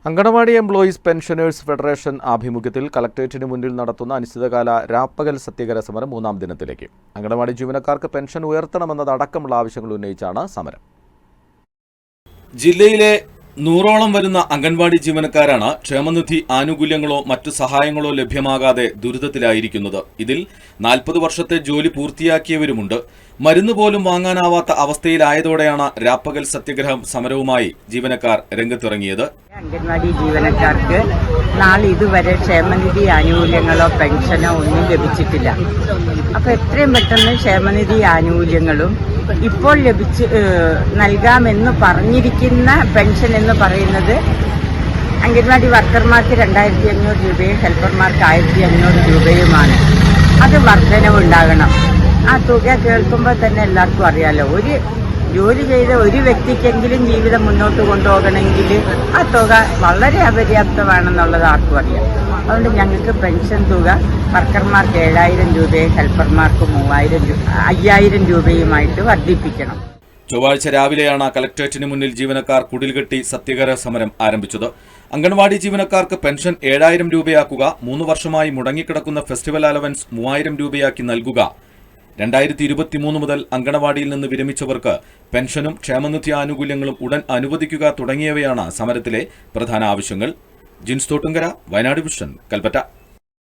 Anganwadi employees pensioners federation ആഭിമുഖ്യത്തിൽ കളക്ടറേറ്റിന് മുന്നിൽ നടത്തുന്ന അനിശ്ചിതകാല രാപ്പകൽ സത്യഗ്രഹ സമരം 3-ാം ദിനത്തിലേക്ക്. അങ്കണവാടി ജീവനക്കാർക്ക് പെൻഷൻ ഉയർത്തണമെന്നതടക്കമുള്ള ആവശ്യങ്ങൾ ഉന്നയിച്ചാണ് സമരം. ജില്ലയിലെ 100ഓളം വരുന്ന അംഗൻവാടി ജീവനക്കാരാണ് ക്ഷേമനിധി ആനുകൂല്യങ്ങളോ മറ്റു സഹായങ്ങളോ ലഭ്യമാകാതെ ദുരിതത്തിലായിരിക്കുന്നത്. ഇതിൽ 40 വർഷത്തെ ജോലി പൂർത്തിയാക്കിയവരുമുണ്ട്. മരുന്ന് പോലും വാങ്ങാനാവാത്ത അവസ്ഥയിലായതോടെയാണ് രാപ്പകൽ സത്യഗ്രഹം സമരവുമായി ജീവനക്കാർ രംഗത്തിറങ്ങിയത്. അംഗൻവാടി ജീവനക്കാർക്ക് നാളെ ഇതുവരെ ക്ഷേമനിധി ആനുകൂല്യങ്ങളോ പെൻഷനോ ഒന്നും ലഭിച്ചിട്ടില്ല. അപ്പോൾ എത്രയും പെട്ടെന്ന് ക്ഷേമനിധി ആനുകൂല്യങ്ങളും ഇപ്പോൾ നൽകാമെന്ന് പറഞ്ഞിരിക്കുന്ന പെൻഷൻ എന്ന് പറയുന്നത് അംഗൻവാടി വർക്കർമാർക്ക് 2500 രൂപയും ഹെൽപ്പർമാർക്ക് 1500 രൂപയുമാണ്. അത് വർധനവുണ്ടാകണം. ആ തുക കേൾക്കുമ്പോൾ തന്നെ എല്ലാവർക്കും അറിയാലോ, ഒരു ജോലി ചെയ്ത ഒരു വ്യക്തിക്കെങ്കിലും ജീവിതം മുന്നോട്ട് കൊണ്ടുപോകണമെങ്കിൽ ആ തുക വളരെ അപര്യാപ്തമാണെന്നുള്ളത് ആർക്കും അറിയാം. അതുകൊണ്ട് ഞങ്ങൾക്ക് പെൻഷൻ തുക വർക്കർമാർക്ക് 7000 രൂപയും ഹെൽപ്പർമാർക്ക് 5000 രൂപയുമായിട്ട് വർദ്ധിപ്പിക്കണം. ചൊവ്വാഴ്ച രാവിലെയാണ് കളക്ടറേറ്റിന് മുന്നിൽ ജീവനക്കാർ കുടിൽകെട്ടി സത്യഗ്രഹ സമരം ആരംഭിച്ചത്. അംഗൻവാടി ജീവനക്കാർക്ക് പെൻഷൻ 7000 രൂപയാക്കുക, 3 വർഷമായി മുടങ്ങിക്കിടക്കുന്ന ഫെസ്റ്റിവൽ അലവൻസ് 3000 രൂപയാക്കി നൽകുക, 2023 മുതൽ അങ്കണവാടിയിൽ നിന്ന് വിരമിച്ചവർക്ക് പെൻഷനും ക്ഷേമനിധി ആനുകൂല്യങ്ങളും ഉടൻ അനുവദിക്കുക തുടങ്ങിയവയാണ് സമരത്തിലെ പ്രധാന ആവശ്യങ്ങൾ. ജിൻസ് തോട്ടുങ്കര, വയനാട് വിഷൻ, കൽപ്പറ്റ.